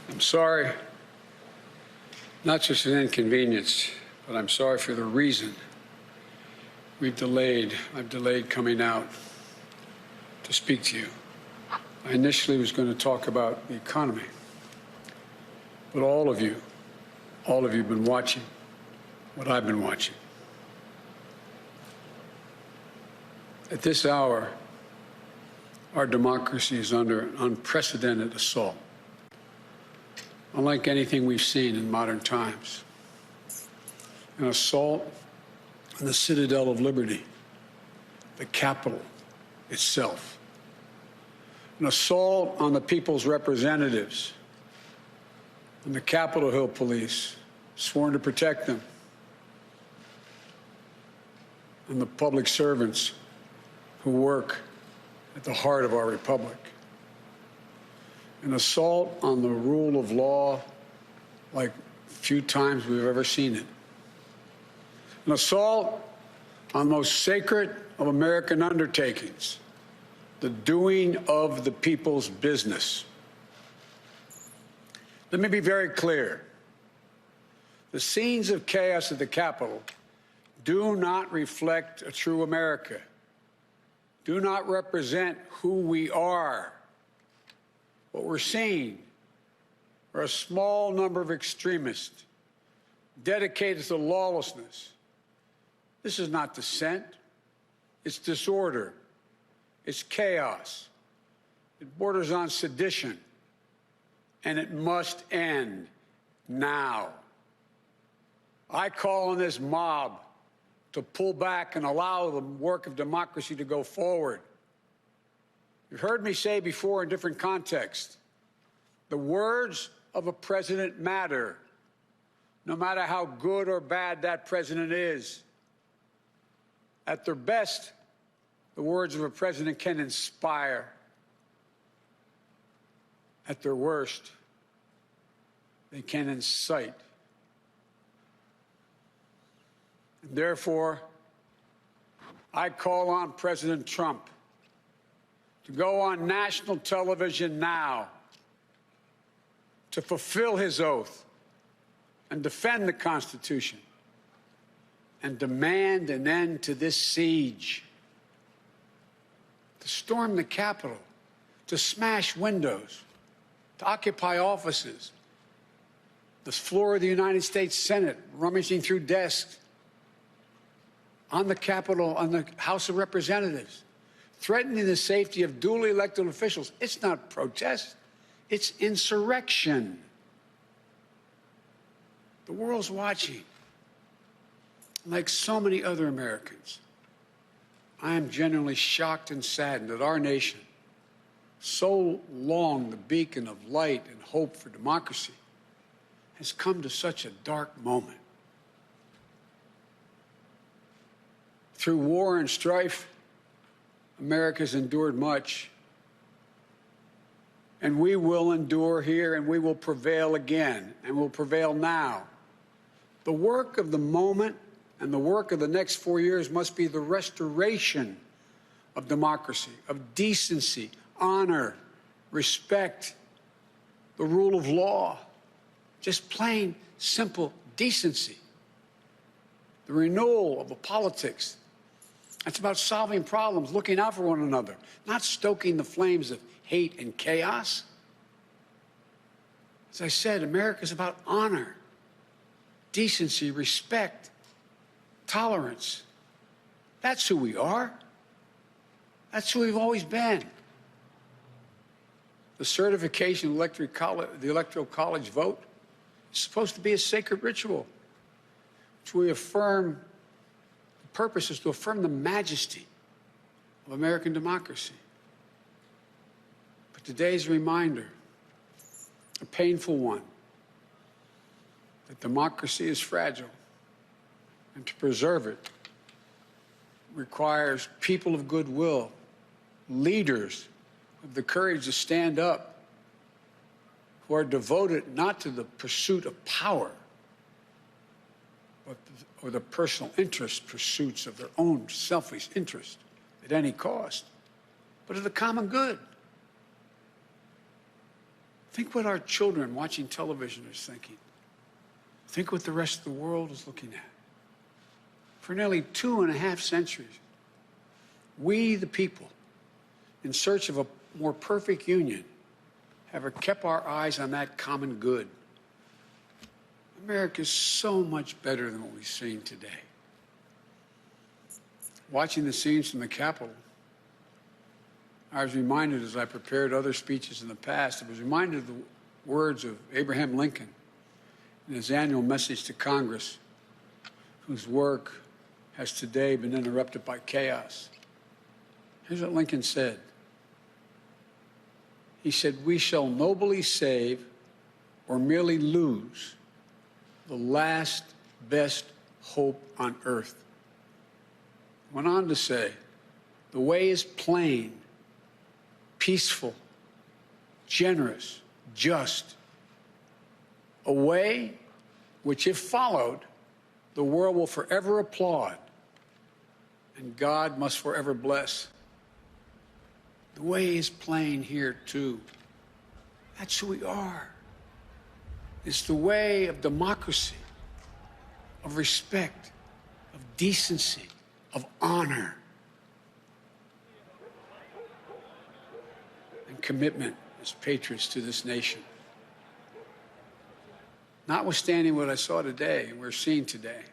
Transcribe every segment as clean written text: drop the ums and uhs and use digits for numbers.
I'm sorry, not just an inconvenience, but I'm sorry for the reason I've delayed coming out to speak to you. I initially was going to talk about the economy, but all of you have been watching what I've been watching. At this hour, our democracy is under an unprecedented assault, unlike anything we've seen in modern times. An assault on the citadel of liberty, the Capitol itself. An assault on the people's representatives and the Capitol Hill police, sworn to protect them, and the public servants who work at the heart of our republic. An assault on the rule of law like few times we've ever seen it. An assault on the most sacred of American undertakings, the doing of the people's business. Let me be very clear. The scenes of chaos at the Capitol do not reflect a true America, do not represent who we are. What we're seeing are a small number of extremists dedicated to lawlessness. This is not dissent. It's disorder. It's chaos. It borders on sedition. And it must end now. I call on this mob to pull back and allow the work of democracy to go forward. You've heard me say before in different contexts, the words of a president matter, no matter how good or bad that president is. At their best, the words of a president can inspire. At their worst, they can incite. And therefore, I call on President Trump to go on national television now to fulfill his oath and defend the Constitution and demand an end to this siege, to storm the Capitol, to smash windows, to occupy offices, the floor of the United States Senate, rummaging through desks, on the Capitol, on the House of Representatives, threatening the safety of duly elected officials. It's not protest, it's insurrection. The world's watching. Like so many other Americans, I am genuinely shocked and saddened that our nation, so long the beacon of light and hope for democracy, has come to such a dark moment. Through war and strife, America's endured much. And we will endure here, and we will prevail again, and will prevail now. The work of the moment and the work of the next 4 years must be the restoration of democracy, of decency, honor, respect, the rule of law, just plain, simple decency. The renewal of the politics. It's about solving problems, looking out for one another, not stoking the flames of hate and chaos. As I said, America is about honor, decency, respect, tolerance. That's who we are. That's who we've always been. The certification of the Electoral College vote is supposed to be a sacred ritual, which we affirm. The purpose is to affirm the majesty of American democracy. But today's reminder, a painful one, that democracy is fragile, and to preserve it requires people of goodwill, leaders with the courage to stand up, who are devoted not to the pursuit of power, or the personal interest pursuits of their own selfish interest at any cost, but of the common good. Think what our children watching television are thinking. Think what the rest of the world is looking at. For nearly 2.5 centuries, we, the people, in search of a more perfect union, have kept our eyes on that common good. America is so much better than what we've seen today. Watching the scenes from the Capitol, I was reminded, as I prepared other speeches in the past, I was reminded of the words of Abraham Lincoln in his annual message to Congress, whose work has today been interrupted by chaos. Here's what Lincoln said. He said, "We shall nobly save or merely lose the last best hope on earth." Went on to say, "The way is plain, peaceful, generous, just, a way which, if followed, the world will forever applaud and God must forever bless." The way is plain here, too. That's who we are. It's the way of democracy, of respect, of decency, of honor, and commitment as patriots to this nation. Notwithstanding what I saw today and we're seeing today,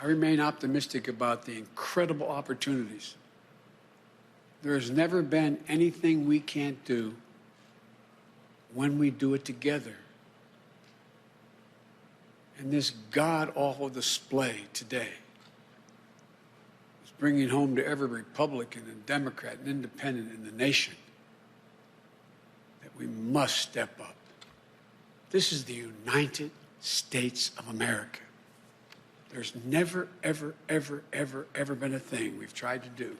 I remain optimistic about the incredible opportunities. There has never been anything we can't do when we do it together. And this god-awful display today is bringing home to every Republican and Democrat and Independent in the nation that we must step up. This is the United States of America. There's never, ever, ever, ever, ever been a thing we've tried to do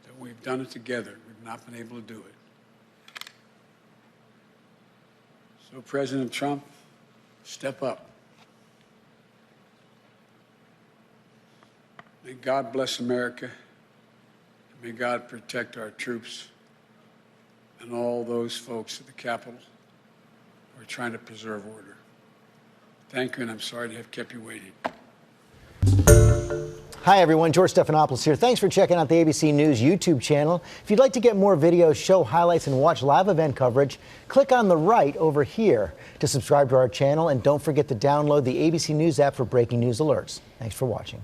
that we've done it together. We've not been able to do it. So, President Trump, step up. May God bless America. May God protect our troops and all those folks at the Capitol who are trying to preserve order. Thank you, and I'm sorry to have kept you waiting. Hi, everyone. George Stephanopoulos here. Thanks for checking out the ABC News YouTube channel. If you'd like to get more videos, show highlights, and watch live event coverage, click on the right over here to subscribe to our channel. And don't forget to download the ABC News app for breaking news alerts. Thanks for watching.